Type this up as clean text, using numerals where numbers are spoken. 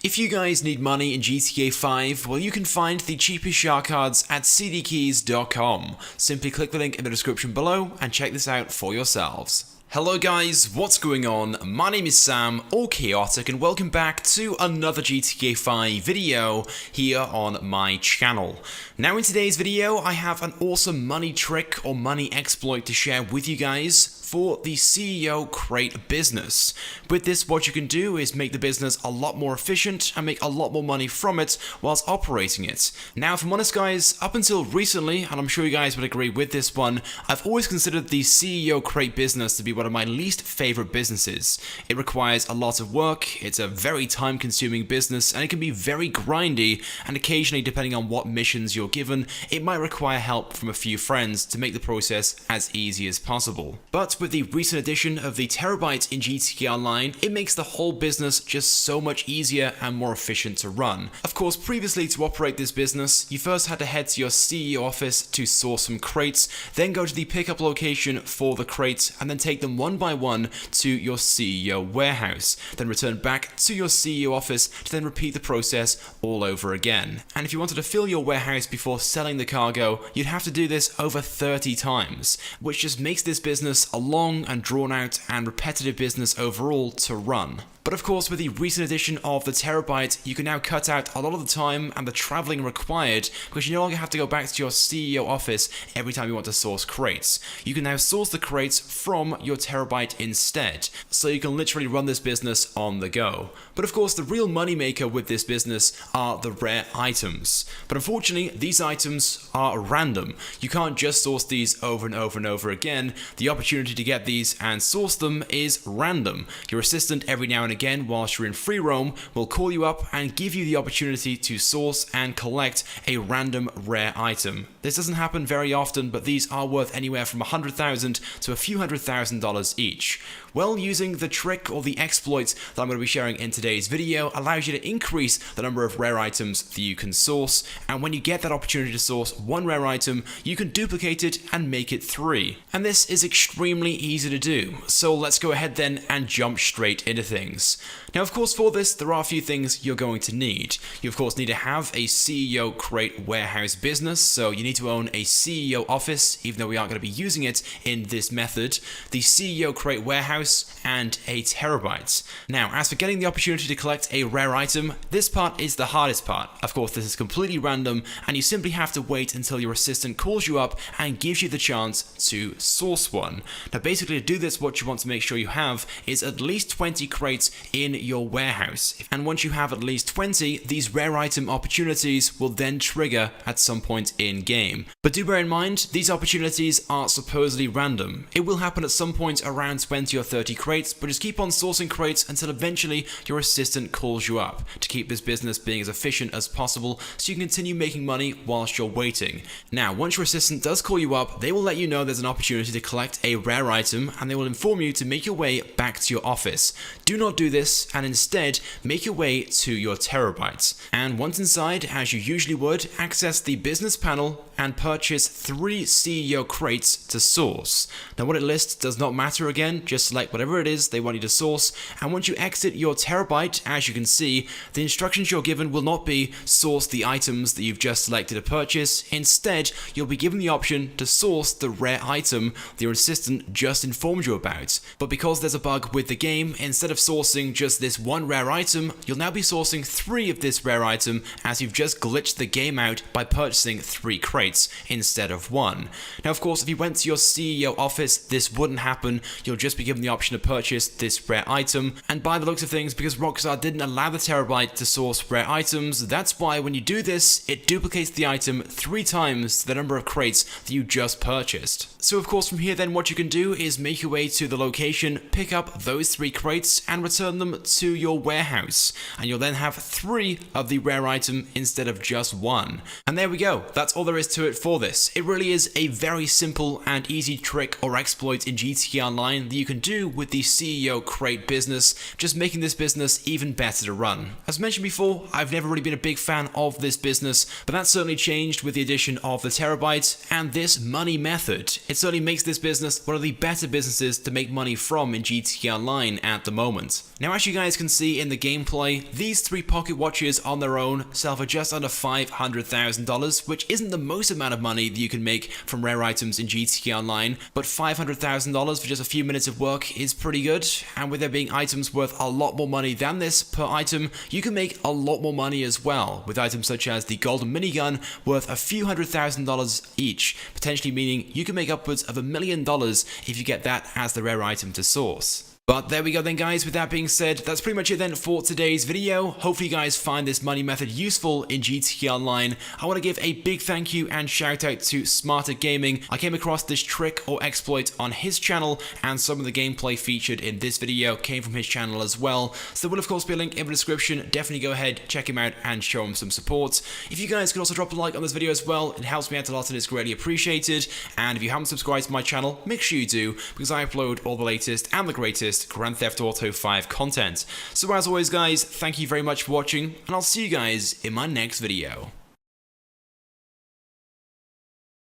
If you guys need money in GTA 5, well, you can find the cheapest shark cards at cdkeys.com. Simply click the link in the description below and check this out for yourselves. Hello guys, what's going on? My name is Sam, or Chaotic, and welcome back to another GTA 5 video here on my channel. Now in today's video, I have an awesome money trick or money exploit to share with you guys for the CEO Crate business. With this, what you can do is make the business a lot more efficient and make a lot more money from it whilst operating it. Now, if I'm honest guys, up until recently, and I'm sure you guys would agree with this one, I've always considered the CEO Crate business to be one of my least favorite businesses. It requires a lot of work, it's a very time-consuming business, and it can be very grindy, and occasionally, depending on what missions you're given, it might require help from a few friends to make the process as easy as possible. But with the recent addition of the Terabyte in GTA Online, it makes the whole business just so much easier and more efficient to run. Of course, previously to operate this business, you first had to head to your CEO office to source some crates, then go to the pickup location for the crates, and then take them one by one to your CEO warehouse, then return back to your CEO office to then repeat the process all over again. And if you wanted to fill your warehouse before selling the cargo, you'd have to do this over 30 times, which just makes this business a long and drawn out and repetitive business overall to run. But of course, with the recent addition of the Terabyte, you can now cut out a lot of the time and the traveling required because you no longer have to go back to your CEO office every time you want to source crates. You can now source the crates from your Terabyte instead, so you can literally run this business on the go. But of course, the real moneymaker with this business are the rare items. But unfortunately, these items are random. You can't just source these over and over and over again. The opportunity to get these and source them is random. Your assistant every now and again, whilst you're in free roam, will call you up and give you the opportunity to source and collect a random rare item. This doesn't happen very often, but these are worth anywhere from $100,000 to a few $100,000 each. Well, using the trick or the exploit that I'm going to be sharing in today's video allows you to increase the number of rare items that you can source, and when you get that opportunity to source one rare item, you can duplicate it and make it 3. And this is extremely easy to do, so let's go ahead then and jump straight into things. Now, of course, for this, there are a few things you're going to need. You, of course, need to have a CEO Crate warehouse business, so you need to own a CEO office, even though we aren't going to be using it in this method, the CEO Crate warehouse, and a Terabyte. Now, as for getting the opportunity to collect a rare item, this part is the hardest part. Of course, this is completely random, and you simply have to wait until your assistant calls you up and gives you the chance to source one. Now, basically, to do this, what you want to make sure you have is at least 20 crates in your warehouse. And once you have at least 20, these rare item opportunities will then trigger at some point in game. But do bear in mind, these opportunities are supposedly random. It will happen at some point around 20 or 30 crates, but just keep on sourcing crates until eventually your assistant calls you up to keep this business being as efficient as possible so you can continue making money whilst you're waiting. Now, once your assistant does call you up, they will let you know there's an opportunity to collect a rare item, and they will inform you to make your way back to your office. Do not do this, and instead make your way to your Terabyte. And once inside, as you usually would, access the business panel and purchase 3 CEO crates to source. Now, what it lists does not matter again, just select whatever it is they want you to source, and once you exit your Terabyte, as you can see, the instructions you're given will not be source the items that you've just selected to purchase. Instead, you'll be given the option to source the rare item that your assistant just informed you about. But because there's a bug with the game, instead of sourcing just this one rare item, you'll now be sourcing 3 of this rare item as you've just glitched the game out by purchasing 3 crates instead of 1. Now, of course, if you went to your CEO office, this wouldn't happen. You'll just be given the option to purchase this rare item, and by the looks of things, because Rockstar didn't allow the Terabyte to source rare items, that's why when you do this, it duplicates the item 3 times the number of crates that you just purchased. So of course, from here then, what you can do is make your way to the location, pick up those 3 crates and return them to your warehouse, and you'll then have 3 of the rare item instead of just 1. And there we go, that's all there is to it for this. It really is a very simple and easy trick or exploit in GTA Online that you can do with the CEO Crate business, just making this business even better to run. As mentioned before, I've never really been a big fan of this business, but that certainly changed with the addition of the Terabyte and this money method. It certainly makes this business one of the better businesses to make money from in GTA Online at the moment. Now, as you guys can see in the gameplay, these 3 pocket watches on their own sell for just under $500,000, which isn't the most amount of money that you can make from rare items in GTA Online, but $500,000 for just a few minutes of work is pretty good, and with there being items worth a lot more money than this per item, you can make a lot more money as well, with items such as the golden minigun worth a few $100,000 each, potentially meaning you can make upwards of $1 million if you get that as the rare item to source. But there we go then, guys. With that being said, that's pretty much it then for today's video. Hopefully you guys find this money method useful in GTA Online. I want to give a big thank you and shout out to Smarter Gaming. I came across this trick or exploit on his channel, and some of the gameplay featured in this video came from his channel as well. So there will of course be a link in the description. Definitely go ahead, check him out and show him some support. If you guys could also drop a like on this video as well, it helps me out a lot and it's greatly appreciated. And if you haven't subscribed to my channel, make sure you do, because I upload all the latest and the greatest Grand Theft Auto 5 content. So as always, guys, thank you very much for watching, and I'll see you guys in my next video.